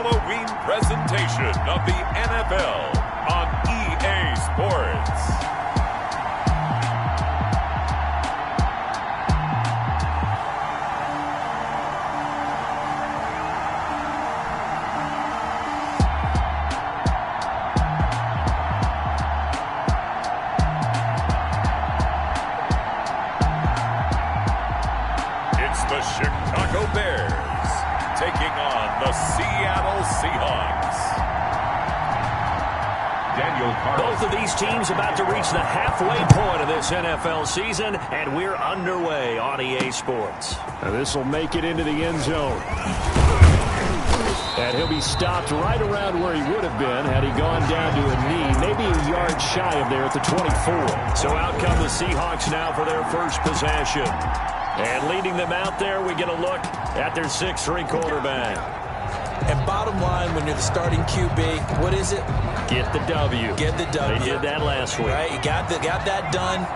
Halloween presentation of the NFL on EA Sports. The Chicago Bears taking on the Seattle Seahawks. Both of these teams about to reach the halfway point of this NFL season, and we're underway on EA Sports. This will make it into the end zone. And he'll be stopped right around where he would have been had he gone down to a knee, maybe a yard shy of there at the 24. So out come the Seahawks now for their first possession. And leading them out there, we get a look at their 6'3" quarterback. And bottom line, when you're the starting QB, what is it? Get the W. Get the W. They did that last week. Right, you got that done.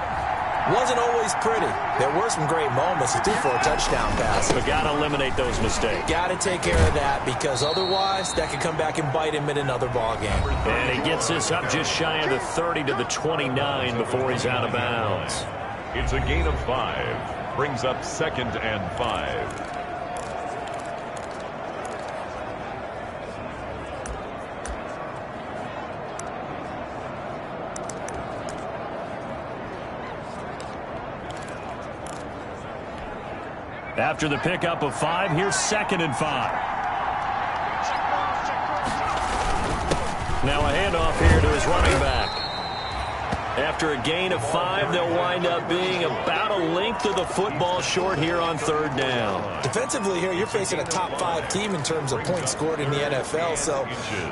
Wasn't always pretty. There were some great moments. He threw for a touchdown pass. But got to eliminate those mistakes. Got to take care of that, because otherwise that could come back and bite him in another ball game. And he gets this up just shy of the 30 to the 29 before he's out of bounds. It's a gain of 5. Brings up 2nd and 5. After the pickup of 5, here's 2nd and 5. Now a handoff here to his running back. After a gain of 5, they'll wind up being about a length of the football short here on 3rd down. Defensively here, you're facing a top 5 team in terms of points scored in the NFL. So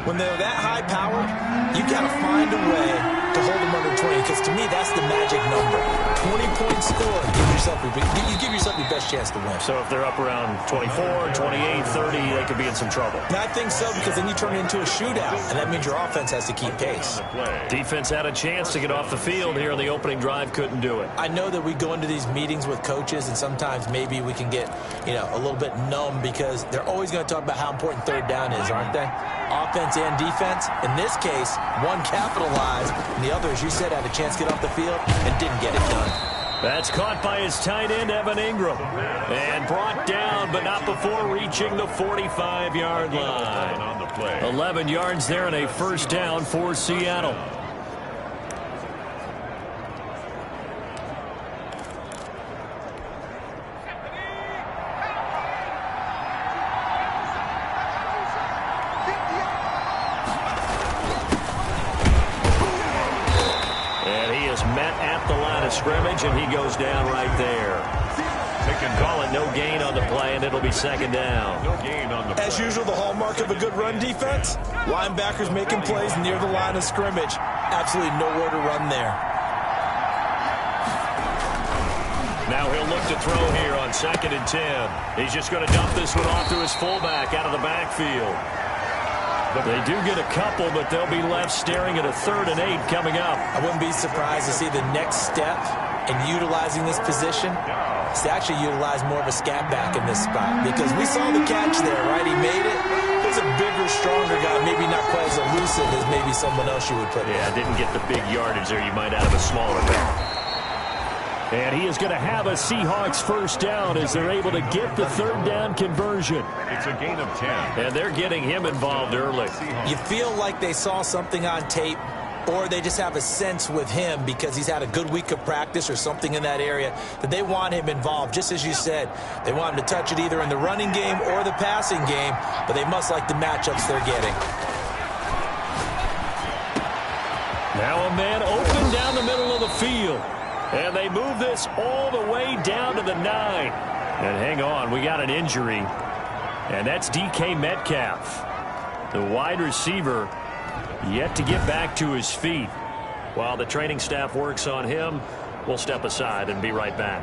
when they're that high powered, you got to find a way to hold them under 20. Because to me, that's the magic number. 20 points scored. You give yourself your best chance to win. So if they're up around 24, 28, 30, they could be in some trouble. And I think so, because then you turn it into a shootout, and that means your offense has to keep pace. Defense had a chance to get off the field here in the opening drive, couldn't do it. I know that we go into these meetings with coaches, and sometimes maybe we can get, a little bit numb, because they're always going to talk about how important 3rd down is, aren't they? Offense and defense. In this case, one capitalized, and the other, as you said, had a chance to get off the field and didn't get it done. That's caught by his tight end, Evan Ingram. And brought down, but not before reaching the 45-yard line. 11 yards there and a 1st down for Seattle. Scrimmage, and he goes down right there. Call it no gain on the play, and it'll be 2nd down. No gain on the play. As usual, the hallmark of a good run defense, linebackers making plays near the line of scrimmage. Absolutely nowhere to run there. Now he'll look to throw here on 2nd and 10. He's just going to dump this one off to his fullback out of the backfield. They do get a couple, but they'll be left staring at a 3rd and 8 coming up. I wouldn't be surprised to see the next step in utilizing this position is to actually utilize more of a scat back in this spot, because we saw the catch there, right? He made it. There's a bigger, stronger guy, maybe not quite as elusive as maybe someone else you would put in. Yeah, didn't get the big yardage there you might out of a smaller back. And he is going to have a Seahawks 1st down as they're able to get the 3rd down conversion. It's a gain of 10. And they're getting him involved early. You feel like they saw something on tape, or they just have a sense with him because he's had a good week of practice or something in that area that they want him involved. Just as you said, they want him to touch it either in the running game or the passing game, but they must like the matchups they're getting. Now a man open down the middle of the field. And they move this all the way down to the 9. And hang on, we got an injury. And that's DK Metcalf. The wide receiver yet to get back to his feet. While the training staff works on him, we'll step aside and be right back.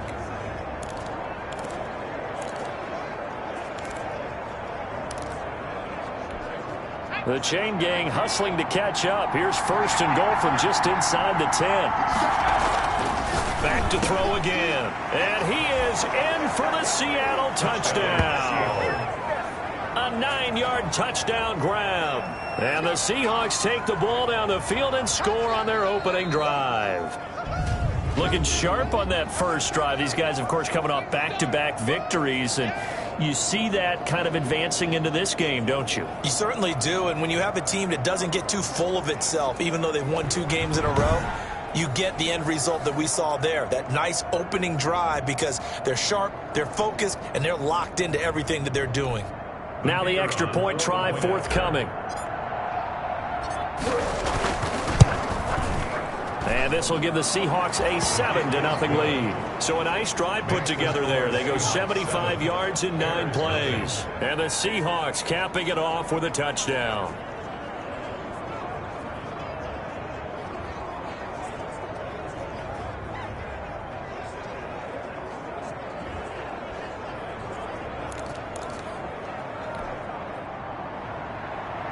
The chain gang hustling to catch up. Here's 1st and goal from just inside the 10. Back to throw again. And he is in for the Seattle touchdown. A 9-yard touchdown grab. And the Seahawks take the ball down the field and score on their opening drive. Looking sharp on that first drive. These guys, of course, coming off back-to-back victories, and you see that kind of advancing into this game, don't you? You certainly do, and when you have a team that doesn't get too full of itself, even though they've won 2 games in a row, you get the end result that we saw there, that nice opening drive, because they're sharp, they're focused, and they're locked into everything that they're doing. Now the extra point try forthcoming. And this will give the Seahawks a 7-0 lead. So a nice drive put together there. They go 75 yards in 9 plays. And the Seahawks capping it off with a touchdown.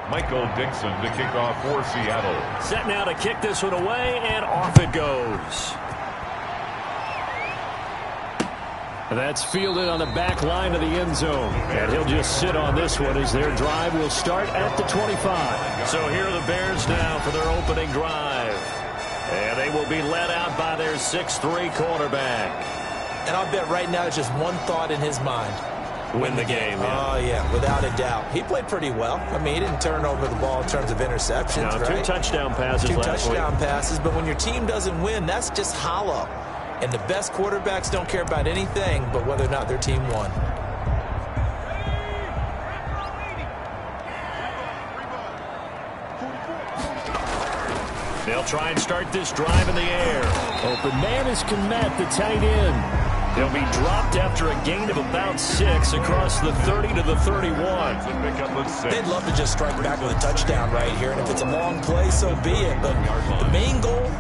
Michael Dixon to kick off for Seattle. Set now to kick this one away, and off it goes. That's fielded on the back line of the end zone. And he'll just sit on this one as their drive will start at the 25. So here are the Bears now for their opening drive. And they will be led out by their 6'3" quarterback. And I'll bet right now it's just one thought in his mind. Win the game. Yeah. Oh, yeah, without a doubt. He played pretty well. I mean, he didn't turn over the ball in terms of interceptions, right? 2 touchdown passes last week. 2 touchdown passes, but when your team doesn't win, that's just hollow. And the best quarterbacks don't care about anything but whether or not their team won. They'll try and start this drive in the air. Open man is Komet, the tight end. He'll be dropped after a gain of about 6 across the 30 to the 31. They'd love to just strike back with a touchdown right here, and if it's a long play, so be it. But the main goal,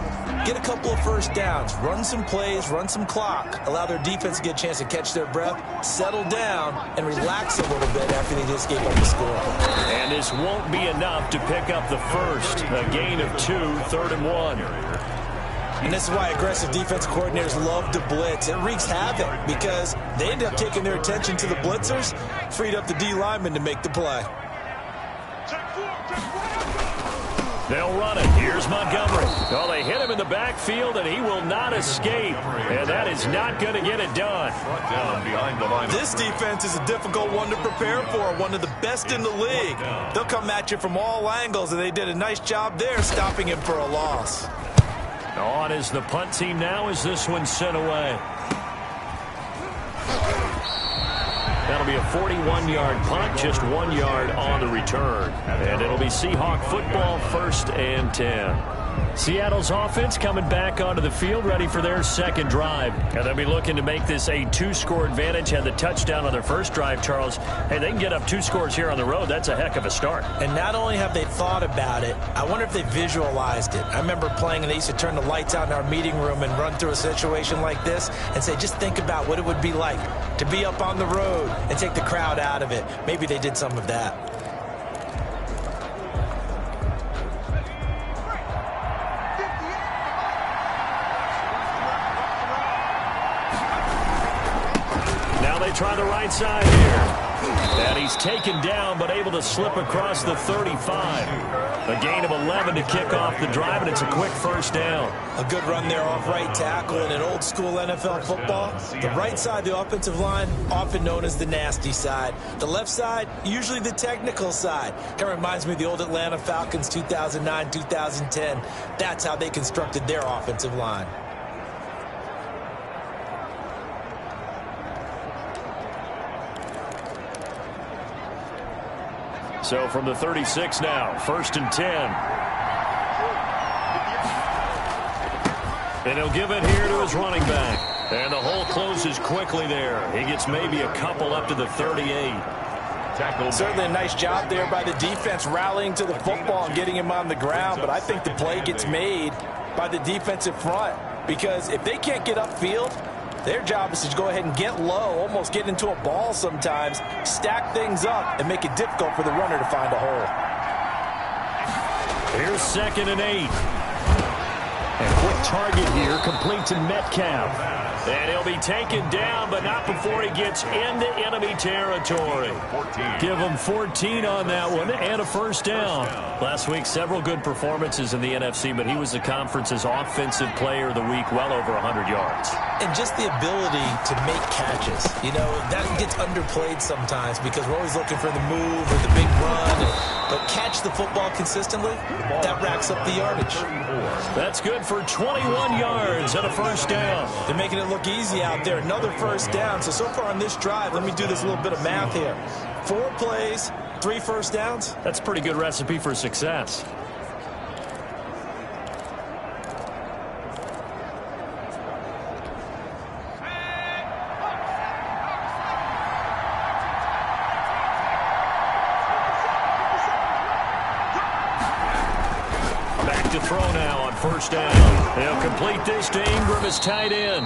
get a couple of first downs, run some plays, run some clock, allow their defense to get a chance to catch their breath, settle down, and relax a little bit after they just gave up the score. And this won't be enough to pick up the first. A gain of 2, 3rd and 1. And this is why aggressive defensive coordinators love to blitz. It wreaks havoc because they end up taking their attention to the blitzers, freed up the D lineman to make the play. They'll run it. Here's Montgomery. Oh, they hit him in the backfield, and he will not escape. And that is not going to get it done. This defense is a difficult one to prepare for, one of the best in the league. They'll come at you from all angles, and they did a nice job there stopping him for a loss. On is the punt team now as this one's sent away. That'll be a 41-yard punt, just 1 yard on the return. And it'll be Seahawk football, 1st and 10. Seattle's offense coming back onto the field, ready for their second drive. And they'll be looking to make this a 2-score advantage. Had the touchdown on their first drive, Charles. Hey, they can get up 2 scores here on the road. That's a heck of a start. And not only have they thought about it, I wonder if they visualized it. I remember playing, and they used to turn the lights out in our meeting room and run through a situation like this and say, just think about what it would be like to be up on the road and take the crowd out of it. Maybe they did some of that. Try the right side here. And he's taken down, but able to slip across the 35. A gain of 11 to kick off the drive, and it's a quick first down. A good run there off right tackle in an old-school NFL football. The right side, the offensive line, often known as the nasty side. The left side, usually the technical side. Kind of reminds me of the old Atlanta Falcons 2009, 2010. That's how they constructed their offensive line. So from the 36 now, 1st and 10. And he'll give it here to his running back. And the hole closes quickly there. He gets maybe a couple up to the 38. Certainly a nice job there by the defense rallying to the football and getting him on the ground. But I think the play gets made by the defensive front. Because if they can't get upfield, their job is to go ahead and get low, almost get into a ball sometimes, stack things up, and make it difficult for the runner to find a hole. Here's 2nd and 8. And quick target here, complete to Metcalf. And he'll be taken down, but not before he gets into enemy territory. Give him 14 on that one and a first down. Last week, several good performances in the NFC, but he was the conference's offensive player of the week, well over 100 yards. And just the ability to make catches. You know, that gets underplayed sometimes because we're always looking for the move or the big run. But catch the football consistently, that racks up the yardage. That's good for 21 yards and a first down. They're making it look easy out there. Another first down. So far on this drive, let me do this little bit of math here. 4 plays, 3 first downs. That's a pretty good recipe for success. To throw now on first down. He'll complete this to Ingram as tight end.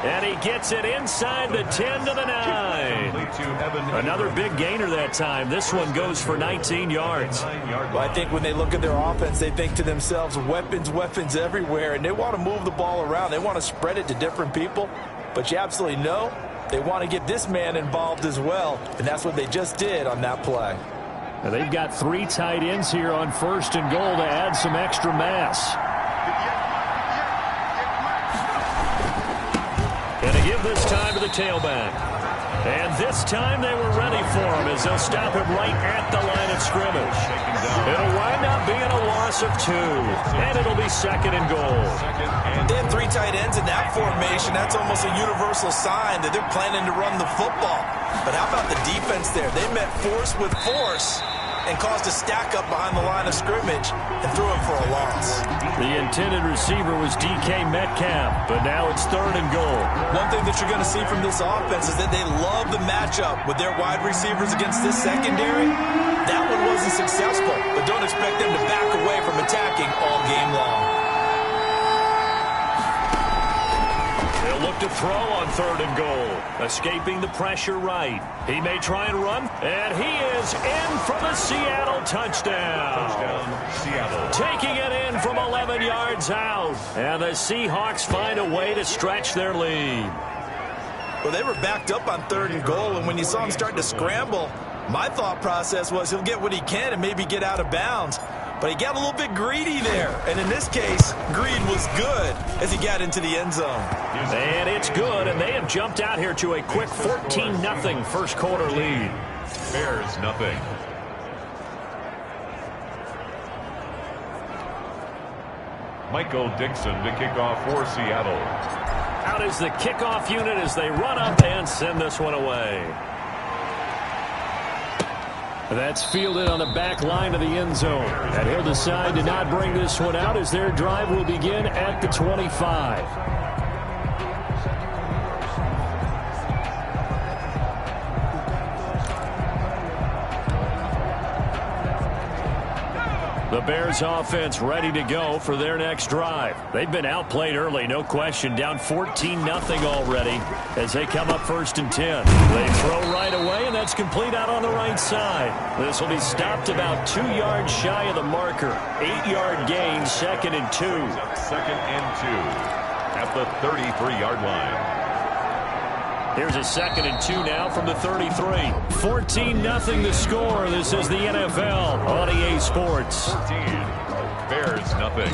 And he gets it inside the 10 to the 9. Another big gainer that time. This one goes for 19 yards. Well, I think when they look at their offense, they think to themselves, weapons, weapons everywhere. And they want to move the ball around. They want to spread it to different people. But you absolutely know they want to get this man involved as well. And that's what they just did on that play. Now they've got 3 tight ends here on first and goal to add some extra mass. And to give this time to the tailback. And this time they were ready for him as they'll stop him right at the line of scrimmage. It'll wind up being a loss of 2. And it'll be second and goal. They have 3 tight ends in that formation. That's almost a universal sign that they're planning to run the football. But how about the defense there? They met force with force and caused a stack up behind the line of scrimmage and threw him for a loss. The intended receiver was DK Metcalf, but now it's third and goal. One thing that you're going to see from this offense is that they love the matchup with their wide receivers against this secondary. That one wasn't successful, but don't expect them to back away from attacking all game long. They'll look to throw on third and goal. Escaping the pressure right. He may try and run, and he is in for the Seattle touchdown. Seattle. Taking it in from 11 yards out. And the Seahawks find a way to stretch their lead. Well, they were backed up on third and goal, and when you saw him start to scramble, my thought process was he'll get what he can and maybe get out of bounds. But he got a little bit greedy there. And in this case, greed was good as he got into the end zone. And it's good, and they have jumped out here to a quick 14-0 first quarter lead. Bears nothing. Michael Dixon to kick off for Seattle. Out is the kickoff unit as they run up and send this one away. That's fielded on the back line of the end zone. And he'll decide to not bring this one out as their drive will begin at the 25. The Bears offense ready to go for their next drive. They've been outplayed early, no question, down 14-0 already as they come up first and 10. They throw right away, and that's complete out on the right side. This will be stopped about 2 yards shy of the marker. 8-yard gain, second and 2. Second and 2 at the 33-yard line. Here's a second and 2 now from the 33. 14-0 the score. This is the NFL on EA Sports. 14. Bears nothing.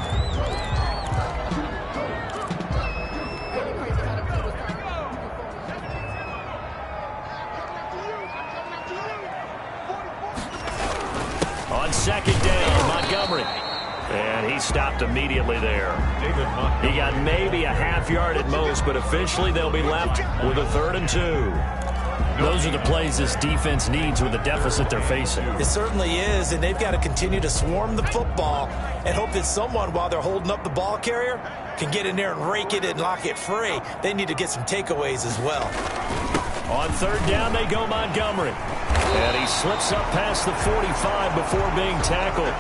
On second down, Montgomery. And he stopped immediately there. He got maybe a half yard at most, but officially they'll be left with a 3rd and 2. Those are the plays this defense needs with the deficit they're facing. It certainly is, and they've got to continue to swarm the football and hope that someone, while they're holding up the ball carrier, can get in there and rake it and lock it free. They need to get some takeaways as well. On third down, they go Montgomery. And he slips up past the 45 before being tackled.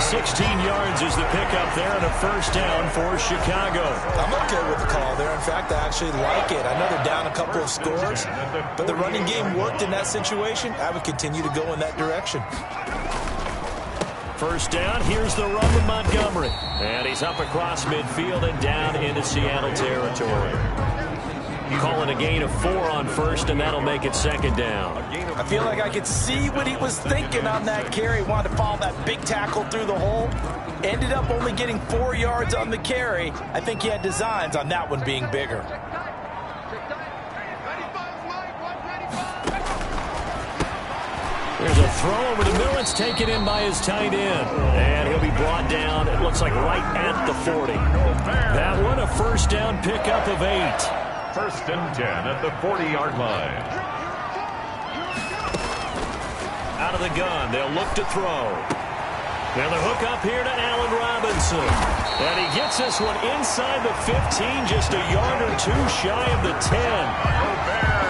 16 yards is the pickup there and a first down for Chicago. I'm okay with the call there. In fact, I actually like it. I know they're down a couple of scores, but the running game worked in that situation. I would continue to go in that direction. First down, here's the run with Montgomery. And he's up across midfield and down into Seattle territory. Call it a gain of 4 on first, and that'll make it second down. I feel like I could see what he was thinking on that carry. Wanted to follow that big tackle through the hole. Ended up only getting 4 yards on the carry. I think he had designs on that one being bigger. There's a throw over the middle. It's taken in by his tight end. And he'll be brought down, it looks like right at the 40. That one, a first down pickup of 8. First and 10 at the 40-yard line. Out of the gun, they'll look to throw. Now the hook up here to Allen Robinson. And he gets this one inside the 15, just a yard or 2 shy of the 10.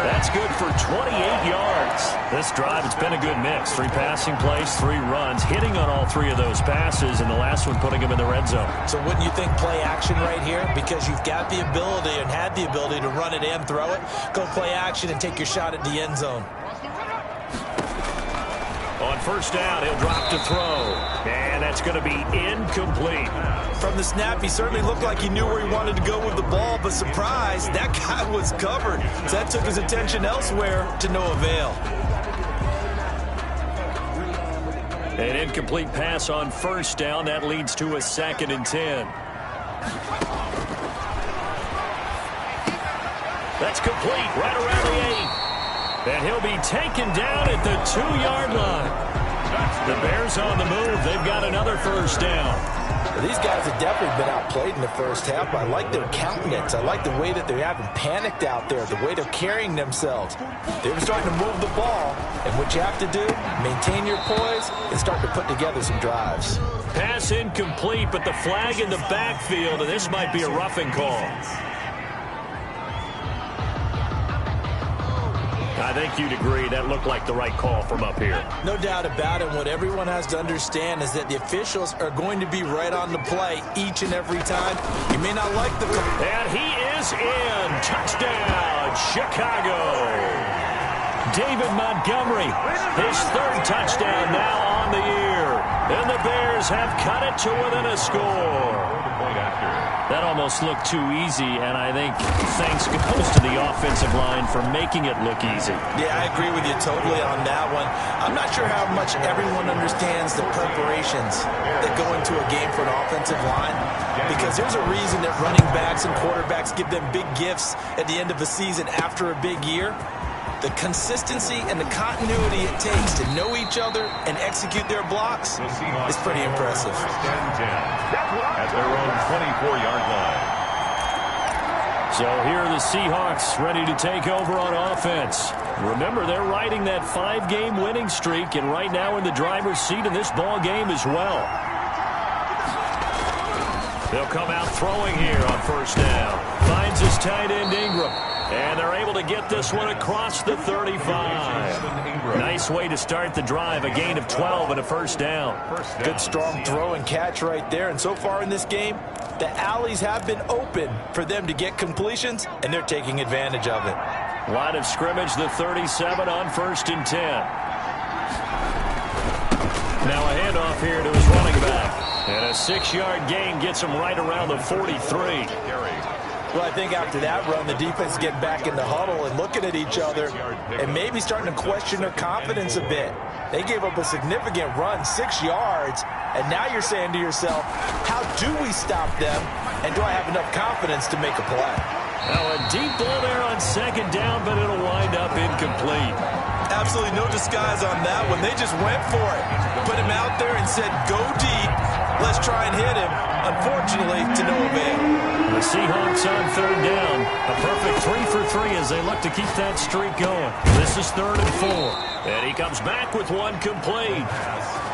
That's good for 28 yards. This drive, it's been a good mix. 3 passing plays, 3 runs, hitting on all 3 of those passes, and the last one putting him in the red zone. So wouldn't you think play action right here? Because you've got the ability and had the ability to run it and throw it. Go play action and take your shot at the end zone. On first down, he'll drop to throw. And that's going to be incomplete. From the snap, he certainly looked like he knew where he wanted to go with the ball, but surprise, that guy was covered. So that took his attention elsewhere to no avail. An incomplete pass on first down. That leads to a 2nd and 10. That's complete right around the 8. And he'll be taken down at the 2-yard line. The Bears on the move. They've got another first down. Well, these guys have definitely been outplayed in the first half, but I like their countenance. I like the way that they haven't panicked out there, the way they're carrying themselves. They're starting to move the ball, and what you have to do, maintain your poise and start to put together some drives. Pass incomplete, but the flag in the backfield, and this might be a roughing call. I think you'd agree that looked like the right call from up here. No doubt about it. What everyone has to understand is that the officials are going to be right on the play each and every time. You may not like the call. And he is in. Touchdown, Chicago. David Montgomery, his 3rd touchdown now on the year. And the Bears have cut it to within a score. That almost looked too easy, and I think thanks goes to the offensive line for making it look easy. Yeah, I agree with you totally on that one. I'm not sure how much everyone understands the preparations that go into a game for an offensive line, because there's a reason that running backs and quarterbacks give them big gifts at the end of the season after a big year. The consistency and the continuity it takes to know each other and execute their blocks is pretty impressive. At their own 24-yard line. So here are the Seahawks ready to take over on offense. Remember, they're riding that 5-game winning streak, and right now in the driver's seat in this ball game as well. They'll come out throwing here on first down. Finds his tight end Ingram. And they're able to get this one across the 35. Nice way to start the drive. A gain of 12 and a first down. Good strong throw and catch right there. And so far in this game, the alleys have been open for them to get completions, and they're taking advantage of it. Line of scrimmage, the 37 on first and 10. Now a handoff here to his running back. And a 6-yard gain gets him right around the 43. Well, I think after that run, the defense getting back in the huddle and looking at each other and maybe starting to question their confidence a bit. They gave up a significant run, 6 yards, and now you're saying to yourself, how do we stop them, and do I have enough confidence to make a play? Now a deep ball there on second down, but it'll wind up incomplete. Absolutely no disguise on that one. They just went for it. Put him out there and said, go deep. Let's try and hit him. Unfortunately, to no avail. The Seahawks on third down. A perfect 3 for 3 as they look to keep that streak going. This is 3rd and 4. And he comes back with one complete.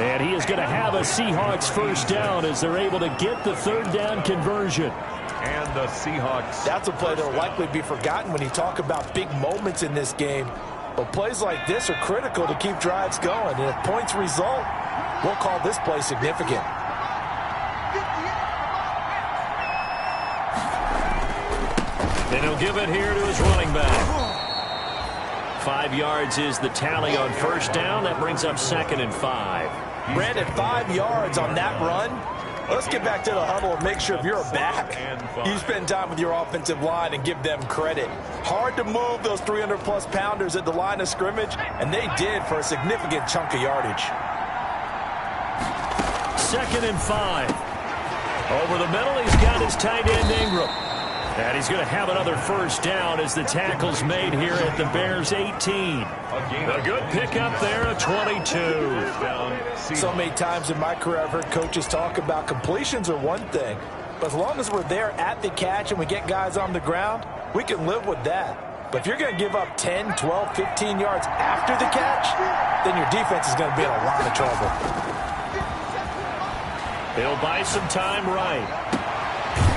And he is going to have a Seahawks first down as they're able to get the 3rd down conversion. And the Seahawks. That's a play that will likely be forgotten when you talk about big moments in this game. But plays like this are critical to keep drives going. And if points result, we'll call this play significant. Then he'll give it here to his running back. 5 yards is the tally on first down. That brings up 2nd and 5. Brandon, 5 yards on that run. Let's get back to the huddle and make sure if you're a back, you spend time with your offensive line and give them credit. Hard to move those 300-plus pounders at the line of scrimmage, and they did for a significant chunk of yardage. 2nd and 5. Over the middle, he's got his tight end Ingram. And he's going to have another first down as the tackle's made here at the Bears' 18. A good pickup there, a 22. So many times in my career I've heard coaches talk about completions are one thing, but as long as we're there at the catch and we get guys on the ground, we can live with that. But if you're going to give up 10, 12, 15 yards after the catch, then your defense is going to be in a lot of trouble. He'll buy some time right.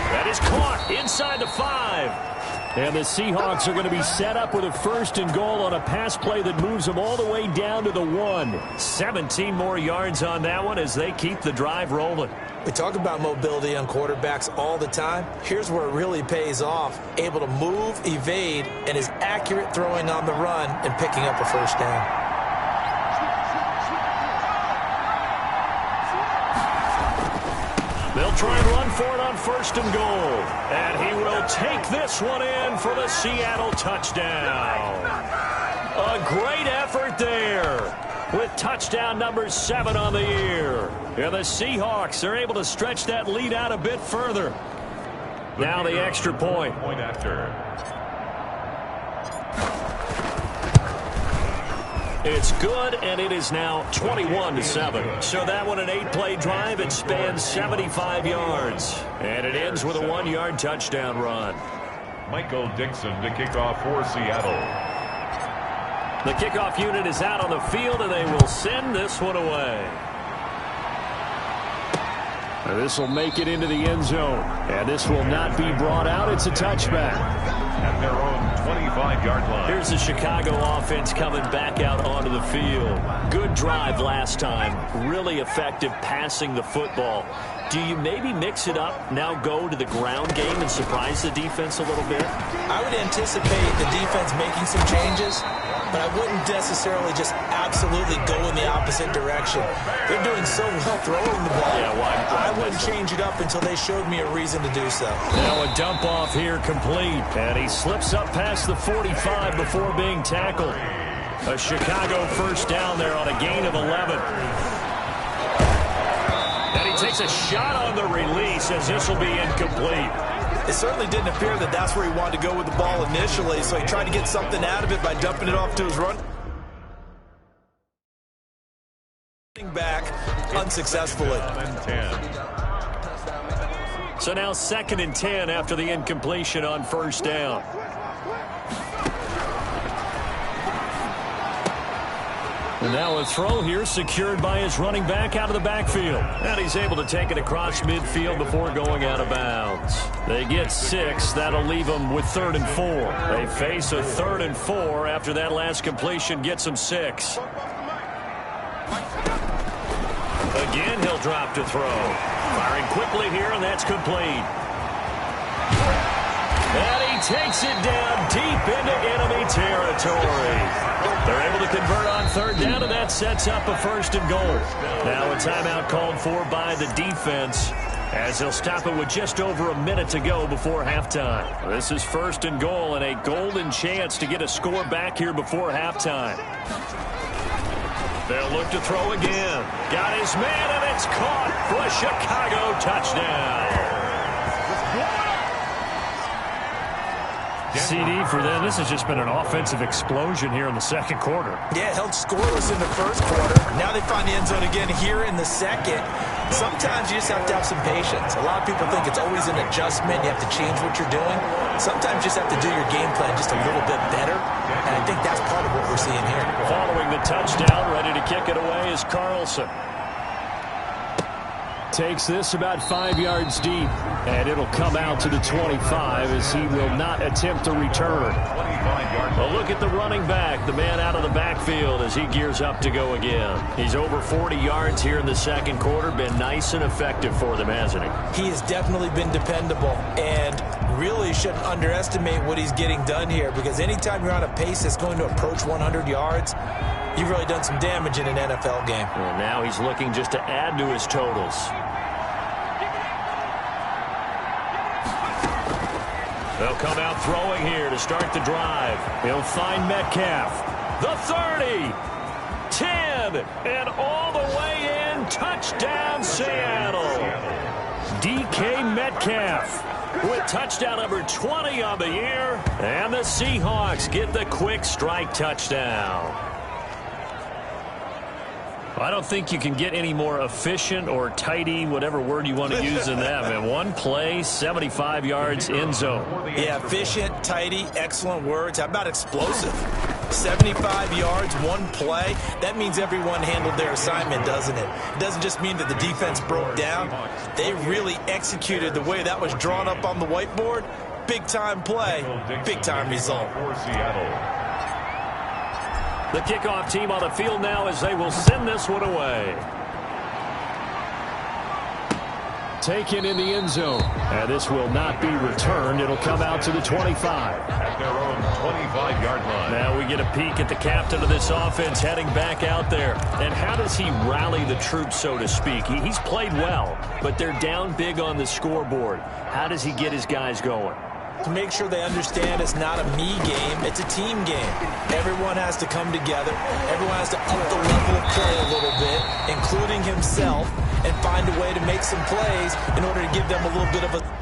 That is caught inside the 5. And the Seahawks are going to be set up with a 1st and goal on a pass play that moves them all the way down to the 1. 17 more yards on that one as they keep the drive rolling. We talk about mobility on quarterbacks all the time. Here's where it really pays off. Able to move, evade, and is accurate throwing on the run and picking up a first down. They'll try and run for it on 1st and goal. And he will take this one in for the Seattle touchdown. A great effort there with touchdown number 7 on the year. And the Seahawks are able to stretch that lead out a bit further. Now the extra point. Point after. It's good, and it is now 21-7. So that one an 8-play drive. It spans 75 yards. And it ends with a 1-yard touchdown run. Michael Dixon to kick off for Seattle. The kickoff unit is out on the field, and they will send this one away. This will make it into the end zone. And this will not be brought out. It's a touchback. At their own 25-yard line. Here's the Chicago offense coming back out onto the field. Good drive last time. Really effective passing the football. Do you maybe mix it up, now go to the ground game and surprise the defense a little bit? I would anticipate the defense making some changes, but I wouldn't necessarily just absolutely go in the opposite direction. They're doing so well throwing the ball. Yeah, I wouldn't change it up until they showed me a reason to do so. Now a dump off here complete. And he slips up past the 45 before being tackled. A Chicago first down there on a gain of 11. And he takes a shot on the release as this will be incomplete. It certainly didn't appear that that's where he wanted to go with the ball initially, so he tried to get something out of it by dumping it off to his run back unsuccessfully. So now 2nd and 10 after the incompletion on first down. And now a throw here secured by his running back out of the backfield. And he's able to take it across midfield before going out of bounds. They get 6. That'll leave them with 3rd and 4. They face a 3rd and 4 after that last completion gets them 6. Again, he'll drop to throw. Firing quickly here, and that's complete. And he takes it down deep into enemy territory. They're able to convert on 3rd down, and that sets up a 1st and goal. Now a timeout called for by the defense as they'll stop it with just over a minute to go before halftime. This is 1st and goal and a golden chance to get a score back here before halftime. They'll look to throw again. Got his man, and it's caught for a Chicago touchdown. CD for them. This has just been an offensive explosion here in the 2nd quarter. Yeah, held scoreless in the 1st quarter. Now they find the end zone again here in the 2nd. Sometimes you just have to have some patience. A lot of people think it's always an adjustment. You have to change what you're doing. Sometimes you just have to do your game plan just a little bit better. And I think that's part of what we're seeing here. Following the touchdown, ready to kick it away is Carlson. Takes this about 5 yards deep, and it'll come out to the 25 as he will not attempt to return. A look at the running back, the man out of the backfield as he gears up to go again. He's over 40 yards here in the 2nd quarter. Been nice and effective for them, hasn't he? He has definitely been dependable, and really shouldn't underestimate what he's getting done here, because anytime you're on a pace that's going to approach 100 yards, you've really done some damage in an NFL game. Well, now he's looking just to add to his totals. They'll come out throwing here to start the drive. He'll find Metcalf. The 30, 10, and all the way in. Touchdown, Seattle. DK Metcalf with touchdown number 20 on the year. And the Seahawks get the quick strike touchdown. I don't think you can get any more efficient or tidy, whatever word you want to use in that. Man, one play, 75 yards, end zone. Yeah, efficient, tidy, excellent words. How about explosive? 75 yards, one play. That means everyone handled their assignment, doesn't it? It doesn't just mean that the defense broke down. They really executed the way that was drawn up on the whiteboard. Big-time play, big-time result. The kickoff team on the field now as they will send this one away. Taken in the end zone. And this will not be returned. It'll come out to the 25. At their own 25-yard line. Now we get a peek at the captain of this offense heading back out there. And how does he rally the troops, so to speak? He's played well, but they're down big on the scoreboard. How does he get his guys going? To make sure they understand it's not a me game, it's a team game. Everyone has to come together. Everyone has to up the level of play a little bit, including himself, and find a way to make some plays in order to give them a little bit of a...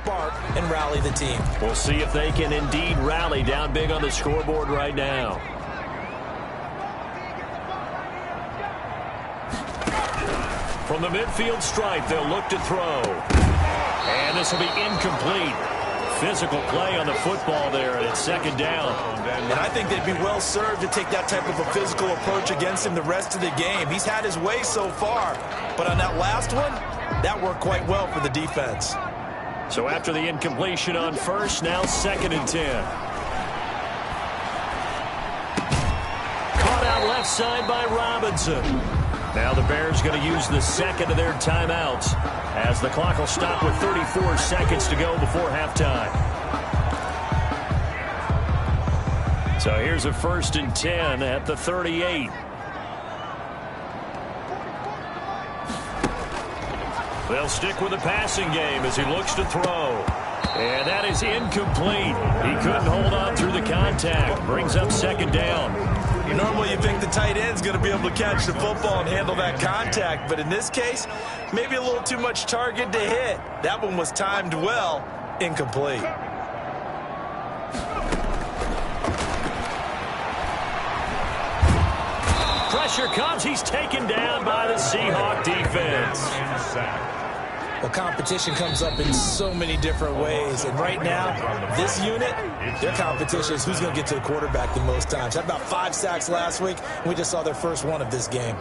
spark and rally the team. We'll see if they can indeed rally down big on the scoreboard right now. From the midfield stripe, they'll look to throw. And this will be incomplete. Physical play on the football there, and it's second down. And I think they'd be well served to take that type of a physical approach against him the rest of the game. He's had his way so far, but on that last one, that worked quite well for the defense. So after the incompletion on first, now 2nd and 10. Caught out left side by Robinson. Now the Bears going to use the second of their timeouts as the clock will stop with 34 seconds to go before halftime. So here's a 1st and 10 at the 38. They'll stick with the passing game as he looks to throw. And that is incomplete. He couldn't hold on through the contact. Brings up 2nd down. Normally you think the tight end's going to be able to catch the football and handle that contact, but in this case, maybe a little too much target to hit. That one was timed well, incomplete. Pressure comes. He's taken down by the Seahawk defense. Well, competition comes up in so many different ways, and right now, this unit, their competition is who's going to get to the quarterback the most times. Had about 5 sacks last week, and we just saw their first one of this game.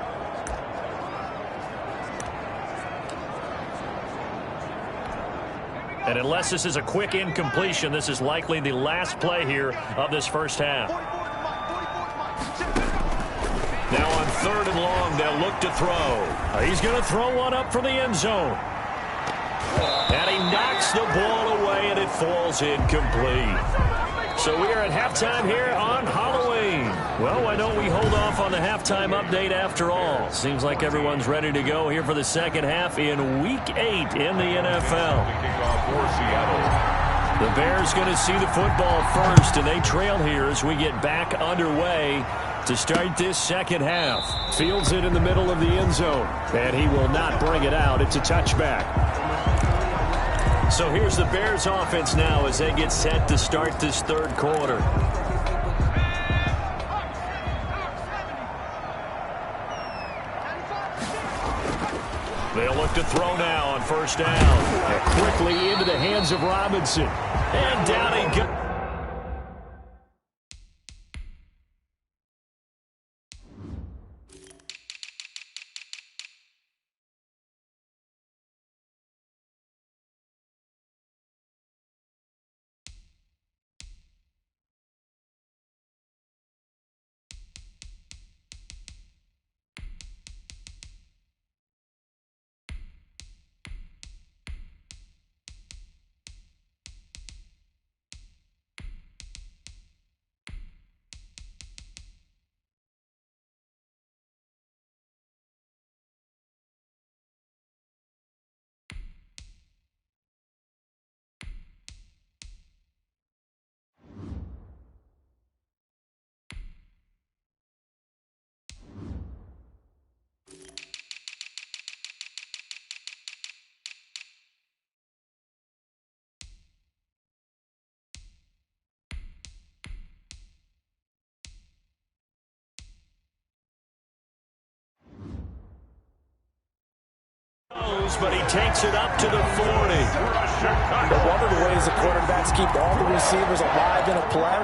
And unless this is a quick incompletion, this is likely the last play here of this first half. Now on 3rd and long, they'll look to throw. He's going to throw one up from the end zone. And he knocks the ball away, and it falls incomplete. So we are at halftime here on Halloween. Well, why don't we hold off on the halftime update after all? Seems like everyone's ready to go here for the second half in Week 8 in the NFL. The Bears going to see the football first, and they trail here as we get back underway to start this second half. Fields it in the middle of the end zone, and he will not bring it out. It's a touchback. So here's the Bears offense now as they get set to start this third quarter. They'll look to throw now on first down. And quickly into the hands of Robinson. And down he goes. But he takes it up to the 40. But one of the ways the quarterbacks keep all the receivers alive in a play,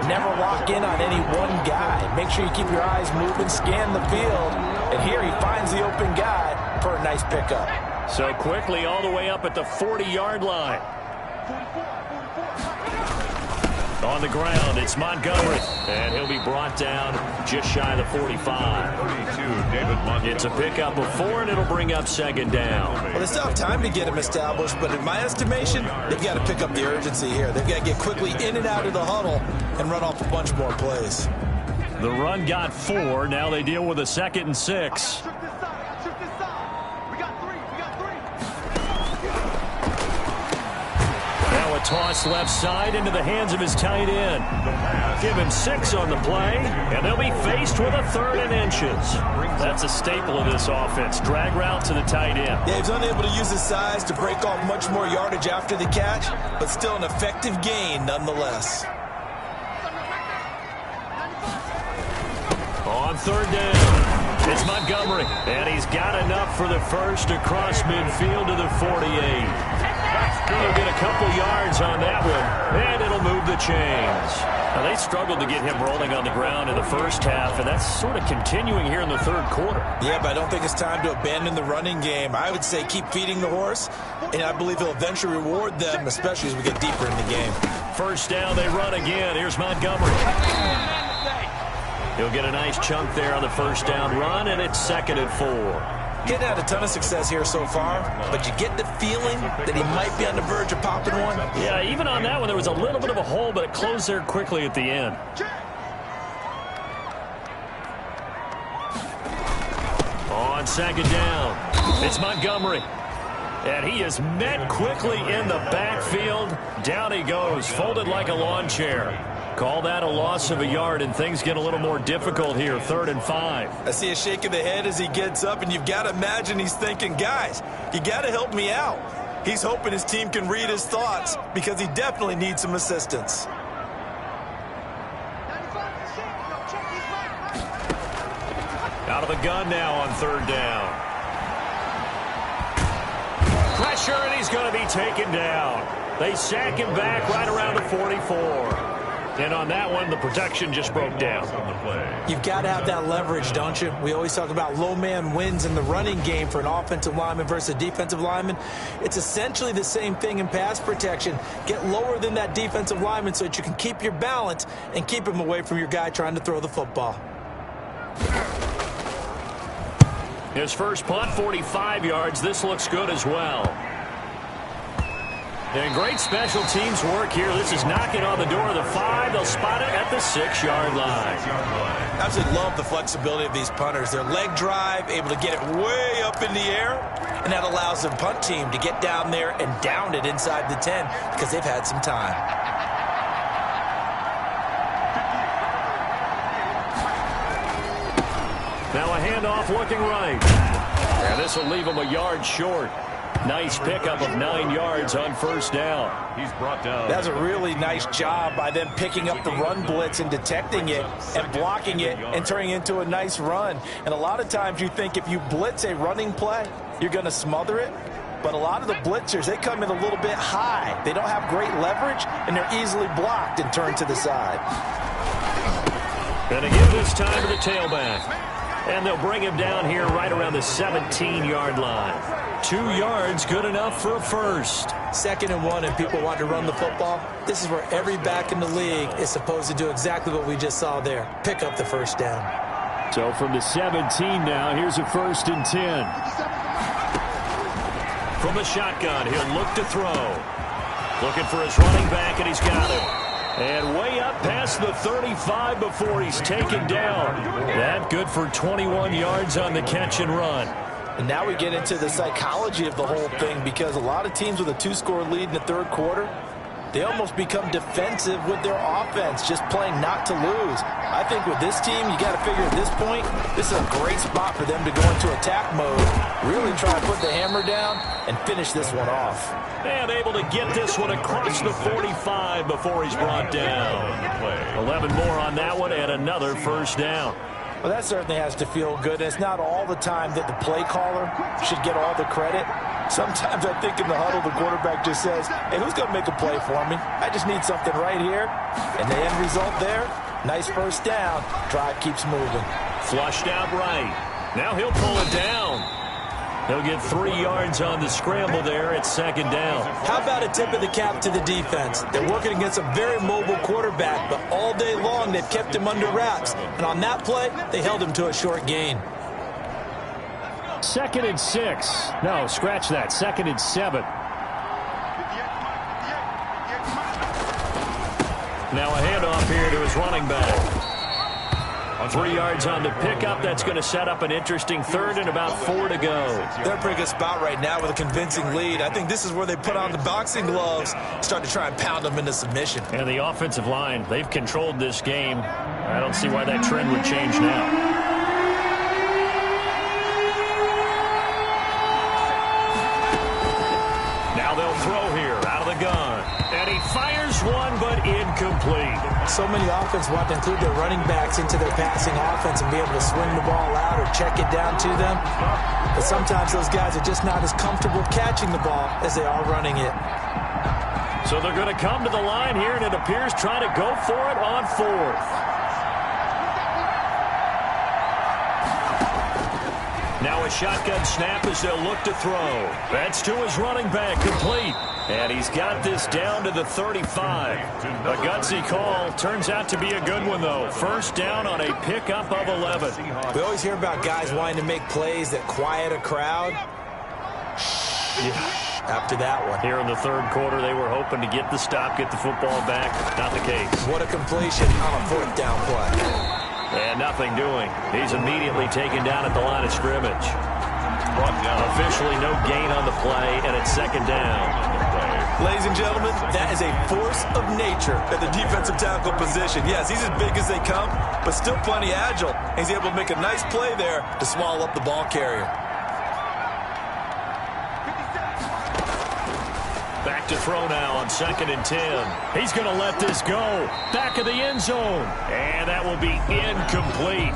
never lock in on any one guy. Make sure you keep your eyes moving, scan the field, and here he finds the open guy for a nice pickup. So quickly all the way up at the 40-yard line. On the ground, it's Montgomery, and he'll be brought down just shy of the 45. 32, David Montgomery. It's a pickup of 4, and it'll bring up second down. Well, they still have time to get him established, but in my estimation, they've got to pick up the urgency here. They've got to get quickly in and out of the huddle and run off a bunch more plays. The run got 4. Now they deal with a 2nd and 6. Toss left side into the hands of his tight end. Give him 6 on the play, and they'll be faced with a 3rd and inches. That's a staple of this offense. Drag route to the tight end. Yeah, he's unable to use his size to break off much more yardage after the catch, but still an effective gain nonetheless. On 3rd down, it's Montgomery, and he's got enough for the first across midfield to the 48. He'll get a couple yards on that one, and it'll move the chains. Now, they struggled to get him rolling on the ground in the first half, and that's sort of continuing here in the third quarter. Yeah, but I don't think it's time to abandon the running game. I would say keep feeding the horse, and I believe he'll eventually reward them, especially as we get deeper in the game. First down, they run again. Here's Montgomery. He'll get a nice chunk there on the first down run, and it's 2nd and 4. Getting had a ton of success here so far, but you get the feeling that he might be on the verge of popping one. Yeah, even on that one, there was a little bit of a hole, but it closed there quickly at the end. On 2nd down, it's Montgomery. And he is met quickly in the backfield. Down he goes, folded like a lawn chair. Call that a loss of a yard, and things get a little more difficult here, 3rd and 5. I see a shake of the head as he gets up, and you've got to imagine he's thinking, guys, you got to help me out. He's hoping his team can read his thoughts because he definitely needs some assistance. Out of the gun now on 3rd down. Pressure, and he's going to be taken down. They sack him back right around the 44. And on that one, the protection just broke down. You've got to have that leverage, don't you? We always talk about low man wins in the running game for an offensive lineman versus a defensive lineman. It's essentially the same thing in pass protection. Get lower than that defensive lineman so that you can keep your balance and keep him away from your guy trying to throw the football. His first punt, 45 yards. This looks good as well. And great special teams work here. This is knocking on the door of the 5. They'll spot it at the 6-yard line. Absolutely love the flexibility of these punters. Their leg drive, able to get it way up in the air, and that allows the punt team to get down there and down it inside the 10 because they've had some time. Now a handoff looking right. And this will leave him a yard short. Nice pickup of 9 yards on first down. He's brought down. That's a really nice job by them picking up the run blitz and detecting it and blocking it and turning it into a nice run. And a lot of times you think if you blitz a running play, you're going to smother it. But a lot of the blitzers, they come in a little bit high. They don't have great leverage, and they're easily blocked and turned to the side. And again this time to the tailback. And they'll bring him down here right around the 17-yard line. 2 yards, good enough for a first. 2nd and 1, and people want to run the football. This is where every back in the league is supposed to do exactly what we just saw there. Pick up the first down. So from the 17 now, here's a 1st and 10. From the shotgun, he'll look to throw. Looking for his running back, and he's got it. And way up past the 35 before he's taken down. That good for 21 yards on the catch and run. And now we get into the psychology of the whole thing, because a lot of teams with a 2-score lead in the 3rd quarter, they almost become defensive with their offense, just playing not to lose. I think with this team, you got to figure at this point, this is a great spot for them to go into attack mode, really try to put the hammer down and finish this one off. And able to get this one across the 45 before he's brought down. 11 more on that one and another first down. Well, that certainly has to feel good. And it's not all the time that the play caller should get all the credit. Sometimes I think in the huddle, the quarterback just says, hey, who's going to make a play for me? I just need something right here. And the end result there, nice first down. Drive keeps moving. Flushed out right. Now he'll pull it down. He'll get 3 yards on the scramble there at 2nd down. How about a tip of the cap to the defense? They're working against a very mobile quarterback, but all day long they've kept him under wraps. And on that play, they held him to a short gain. 2nd and 6. No, scratch that. 2nd and 7. Now a handoff here to his running back. 3 yards on the pickup. That's going to set up an interesting 3rd and about 4 to go. They're in a pretty good spot right now with a convincing lead. I think this is where they put on the boxing gloves, start to try and pound them into submission. And the offensive line, they've controlled this game. I don't see why that trend would change now. Now they'll throw here out of the gun. And he fires one, but incomplete. So many offenses want to include their running backs into their passing offense and be able to swing the ball out or check it down to them. But sometimes those guys are just not as comfortable catching the ball as they are running it. So they're going to come to the line here, and it appears trying to go for it on 4th. Now a shotgun snap as they'll look to throw. That's to his running back, complete. And he's got this down to the 35. A gutsy call. Turns out to be a good one, though. First down on a pickup of 11. We always hear about guys wanting to make plays that quiet a crowd. After that one. Here in the 3rd quarter, they were hoping to get the stop, get the football back. Not the case. What a completion on a 4th down play. And nothing doing. He's immediately taken down at the line of scrimmage. Brought down. Officially no gain on the play, and it's 2nd down. Ladies and gentlemen, that is a force of nature at the defensive tackle position. Yes, he's as big as they come, but still plenty agile. He's able to make a nice play there to swallow up the ball carrier. Back to throw now on 2nd and 10. He's going to let this go. Back of the end zone. And that will be incomplete.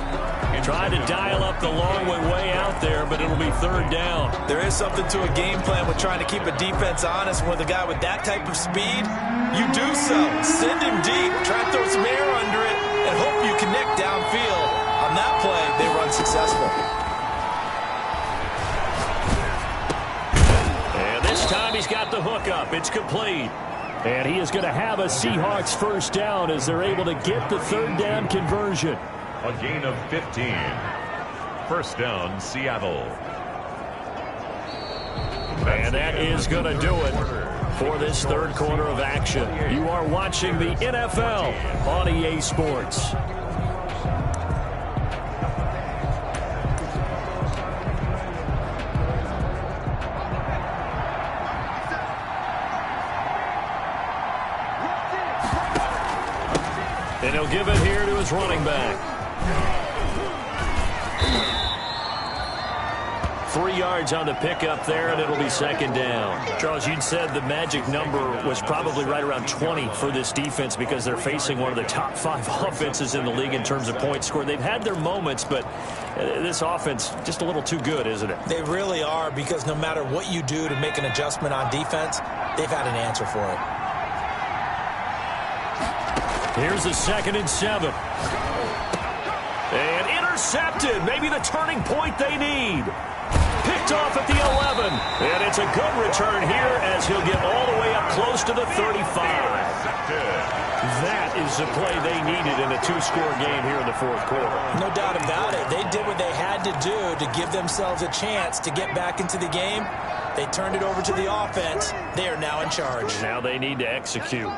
Trying to dial up the long way out there, but it'll be 3rd down. There is something to a game plan with trying to keep a defense honest. With a guy with that type of speed, you do so. Send him deep, try to throw some air under it, and hope you connect downfield. On that play, they run successful. And this time he's got the hook up. It's complete. And he is going to have a Seahawks first down as they're able to get the 3rd down conversion. A gain of 15. First down, Seattle. And that is going to do it. for this third quarter of action. You are watching the NFL on EA Sports. And he'll give it here to his running back. 3 yards on the pickup there, and it'll be second down. Charles, you'd said the magic number was probably right around 20 for this defense because they're facing one of the top 5 offenses in the league in terms of points scored. They've had their moments, but this offense just a little too good, isn't it? They really are, because no matter what you do to make an adjustment on defense, they've had an answer for it. Here's a 2nd and 7. And intercepted. Maybe the turning point they need. Picked off at the 11. And it's a good return here as he'll get all the way up close to the 35. That is the play they needed in a 2-score game here in the fourth quarter. No doubt about it. They did what they had to do to give themselves a chance to get back into the game. They turned it over to the offense. They are now in charge. Now they need to execute.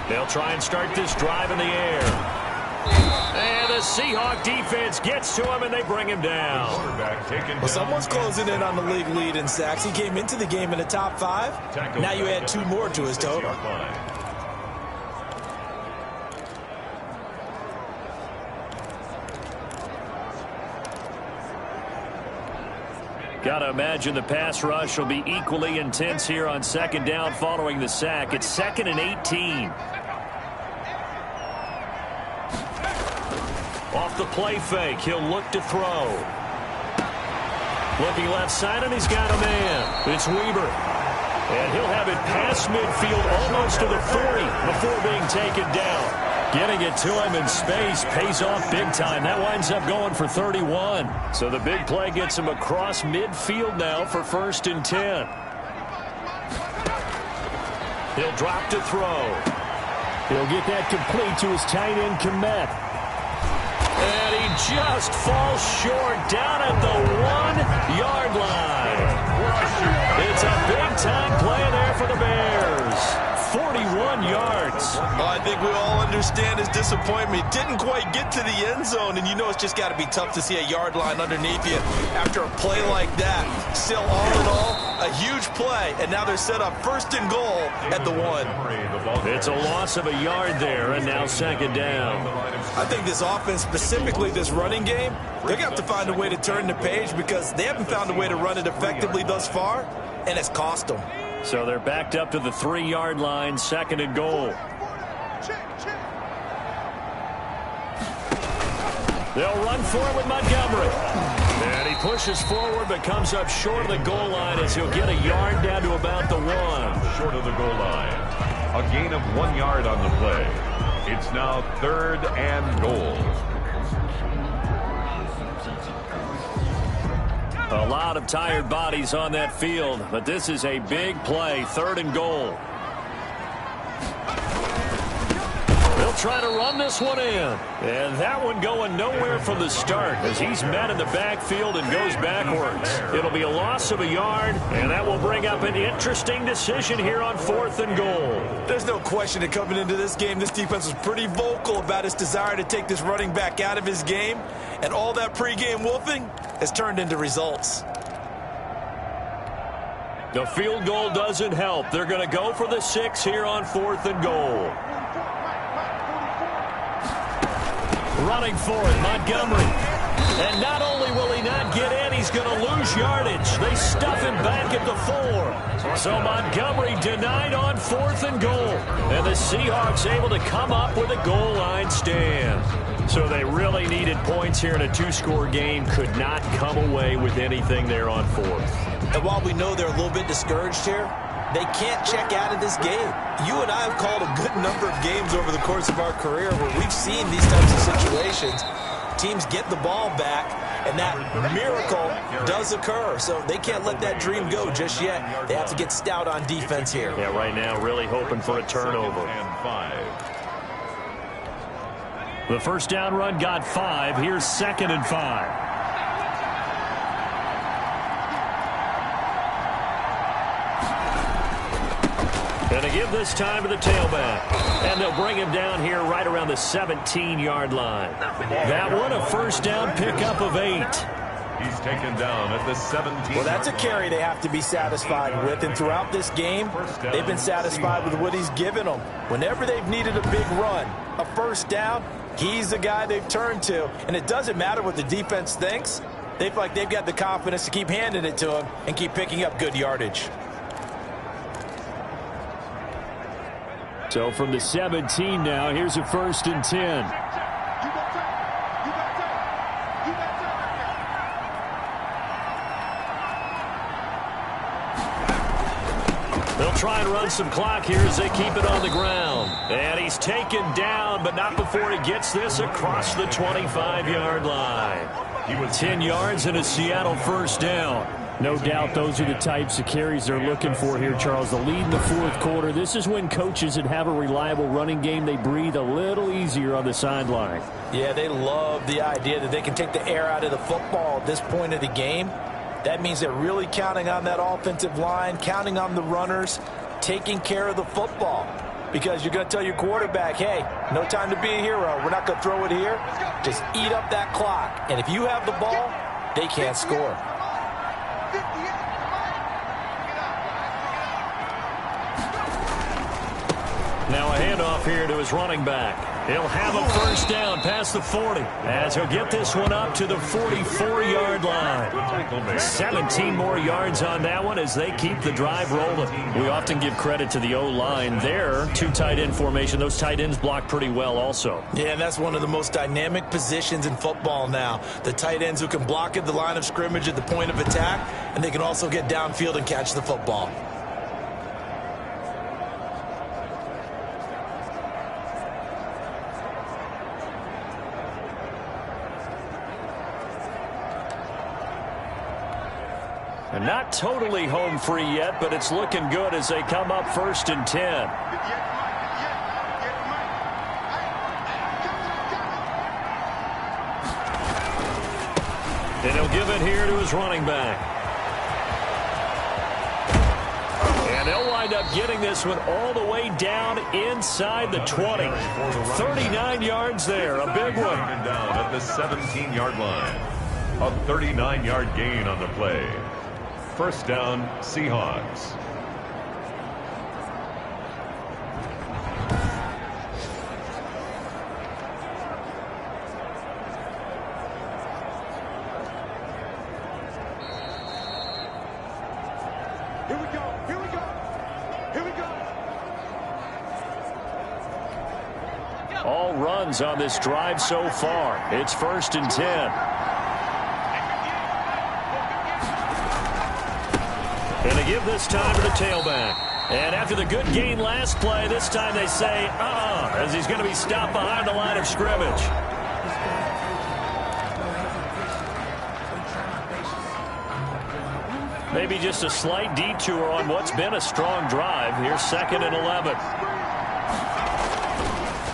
They'll try and start this drive in the air. And the Seahawk defense gets to him, and they bring him down. Well, someone's closing in on the league lead in sacks. He came into the game in the top 5. Now you add 2 more to his total. Got to imagine the pass rush will be equally intense here on second down following the sack. It's 2nd and 18. Off the play fake, he'll look to throw. Looking left side, and he's got a man. It's Weber. And he'll have it past midfield almost to the 40 before being taken down. Getting it to him in space pays off big time. That winds up going for 31. So the big play gets him across midfield now for 1st and 10. He'll drop to throw. He'll get that complete to his tight end, Komet. And he just falls short down at the 1-yard line. It's a big-time play there for the Bears. 41 yards. Well, I think we all understand his disappointment. He didn't quite get to the end zone, and you know it's just got to be tough to see a yard line underneath you after a play like that. Still, all in all, a huge play, and now they're set up 1st and goal at the 1. It's a loss of a yard there, and now 2nd down. I think this offense, specifically this running game, they're going to have to find a way to turn the page because they haven't found a way to run it effectively thus far, and it's cost them. So they're backed up to the 3-yard line, 2nd and goal. They'll run for it with Montgomery. And he pushes forward but comes up short of the goal line as he'll get a yard down to about the 1. Short of the goal line. A gain of 1 yard on the play. It's now 3rd and goal. A lot of tired bodies on that field, but this is a big play, 3rd and goal. They'll try to run this one in. And that one going nowhere from the start as he's met in the backfield and goes backwards. It'll be a loss of a yard, and that will bring up an interesting decision here on 4th and goal. There's no question that coming into this game, this defense was pretty vocal about its desire to take this running back out of his game, and all that pregame wolfing has turned into results. The field goal doesn't help. They're going to go for the 6 here on 4th and goal. Running for it, Montgomery. And not only will he not get in, he's going to lose yardage. They stuff him back at the 4. So Montgomery denied on 4th and goal. And the Seahawks able to come up with a goal line stand. So they really needed points here in a 2-score game. Could not come away with anything there on 4th. And while we know they're a little bit discouraged here, they can't check out of this game. You and I have called a good number of games over the course of our career where we've seen these types of situations. Teams get the ball back, and that miracle does occur. So they can't let that dream go just yet. They have to get stout on defense here. Yeah, right now really hoping for a turnover. The first down run got 5. Here's 2nd and 5. And they give this time to the tailback. And they'll bring him down here right around the 17-yard line. That one a first down pickup of 8. He's taken down at the 17. Well, that's a carry they have to be satisfied with. And throughout this game, they've been satisfied with what he's given them. Whenever they've needed a big run, a first down, he's the guy they've turned to. And it doesn't matter what the defense thinks. They feel like they've got the confidence to keep handing it to him and keep picking up good yardage. So from the 17 now, here's a 1st and 10. They'll try and run some clock here as they keep it on the ground. And he's taken down, but not before he gets this across the 25-yard line. He was 10 yards and a Seattle first down. No doubt those are the types of carries they're looking for here, Charles. The lead in the 4th quarter. This is when coaches that have a reliable running game, they breathe a little easier on the sideline. Yeah, they love the idea that they can take the air out of the football at this point of the game. That means they're really counting on that offensive line, counting on the runners, taking care of the football. Because you're going to tell your quarterback, hey, no time to be a hero. We're not going to throw it here. Just eat up that clock. And if you have the ball, they can't score. Now a handoff here to his running back. He'll have a first down past the 40 as he'll get this one up to the 44-yard line. 17 more yards on that one as they keep the drive rolling. We often give credit to the O-line there. 2 tight end formation. Those tight ends block pretty well also. Yeah, and that's one of the most dynamic positions in football now. The tight ends who can block at the line of scrimmage at the point of attack, and they can also get downfield and catch the football. And not totally home free yet, but it's looking good as they come up 1st and 10. And he'll give it here to his running back. And they'll wind up getting this one all the way down inside the 20. 39 yards there, a big one. Down at the 17-yard line. A 39-yard gain on the play. First down, Seahawks. Here we go. Here we go. Here we go. All runs on this drive so far. It's 1st and 10. And they give this time to the tailback. And after the good gain last play, this time they say, as he's going to be stopped behind the line of scrimmage. Maybe just a slight detour on what's been a strong drive. Here's 2nd and 11.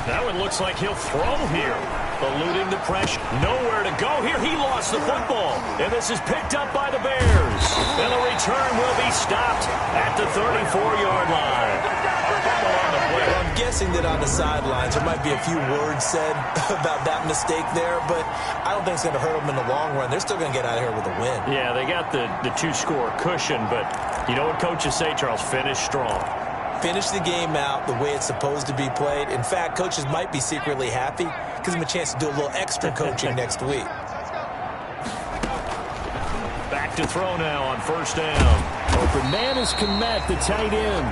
That one looks like he'll throw here. Eluding the pressure. Nowhere to go here. He lost the football. And this is picked up by the Bears. And the return will be stopped at the 34-yard line. Well, I'm guessing that on the sidelines there might be a few words said about that mistake there, but I don't think it's going to hurt them in the long run. They're still going to get out of here with a win. Yeah, they got the 2-score cushion, but you know what coaches say, Charles? Finish strong. Finish the game out the way it's supposed to be played. In fact, coaches might be secretly happy. Gives them a chance to do a little extra coaching next week. Back to throw now on 1st down. Open man is Komet, the tight end.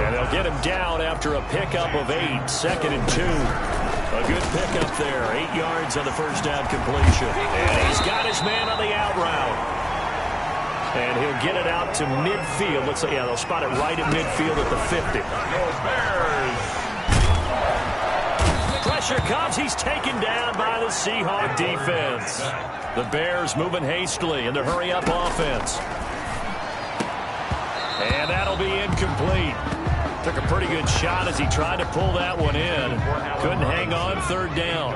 And they'll get him down after a pickup of 8. 2nd and 2. A good pickup there. 8 yards on the 1st down completion. And he's got his man on the out route. And he'll get it out to midfield. Looks like, yeah, they'll spot it right at midfield at the 50. Pressure comes. He's taken down by the Seahawk defense. The Bears moving hastily in the hurry-up offense. And that'll be incomplete. Took a pretty good shot as he tried to pull that one in. Couldn't hang on. 3rd down.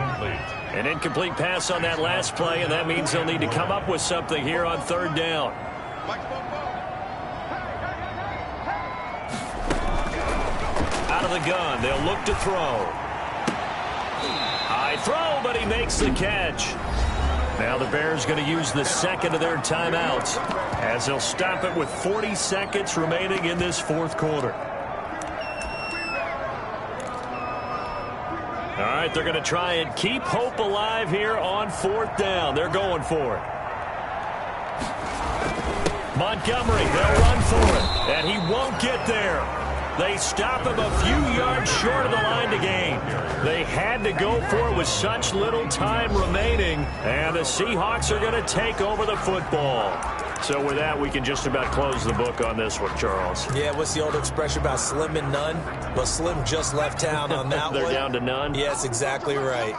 An incomplete pass on that last play, and that means they'll need to come up with something here on 3rd down. the gun. They'll look to throw. High throw, but he makes the catch. Now the Bears going to use the second of their timeouts as they'll stop it with 40 seconds remaining in this fourth quarter. All right, they're going to try and keep hope alive here on fourth down. They're going for it. Montgomery, they'll run for it, and he won't get there. They stop him a few yards short of the line to gain. They had to go for it with such little time remaining, and the Seahawks are going to take over the football. So with that, we can just about close the book on this one, Charles. Yeah, what's the old expression about slim and none? Well, Slim just left town on that They're one. They're down to none? Yes, exactly right.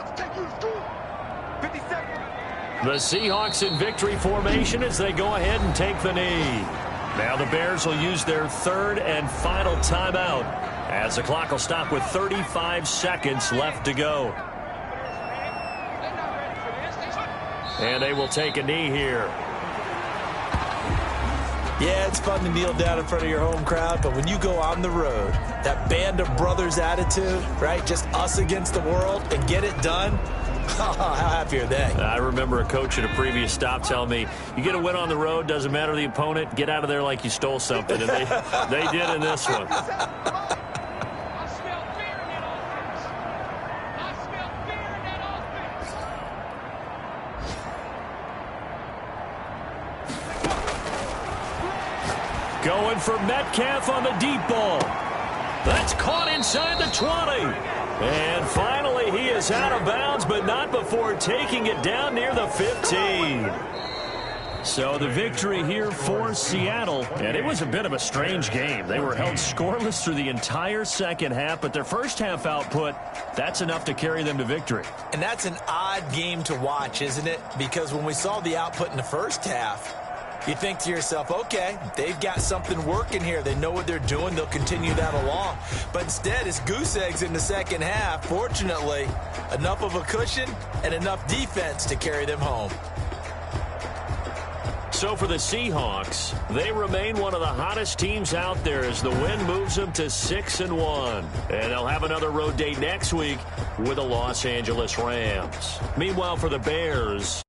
The Seahawks in victory formation as they go ahead and take the knee. Now the Bears will use their third and final timeout as the clock will stop with 35 seconds left to go. And they will take a knee here. Yeah, it's fun to kneel down in front of your home crowd, but when you go on the road, that band of brothers attitude, right, just us against the world, and get it done, how happy are they? I remember a coach at a previous stop telling me, you get a win on the road, doesn't matter the opponent, get out of there like you stole something, and they did in this one. Going for Metcalf on the deep ball. That's caught inside the 20. And finally, he is out of bounds, but not before taking it down near the 15. So the victory here for Seattle, and it was a bit of a strange game. They were held scoreless through the entire second half, but their first half output, that's enough to carry them to victory. And that's an odd game to watch, isn't it? Because when we saw the output in the first half, you think to yourself, okay, they've got something working here. They know what they're doing. They'll continue that along. But instead, it's goose eggs in the second half. Fortunately, enough of a cushion and enough defense to carry them home. So for the Seahawks, they remain one of the hottest teams out there as the win moves them to 6-1. And they'll have another road day next week with the Los Angeles Rams. Meanwhile, for the Bears,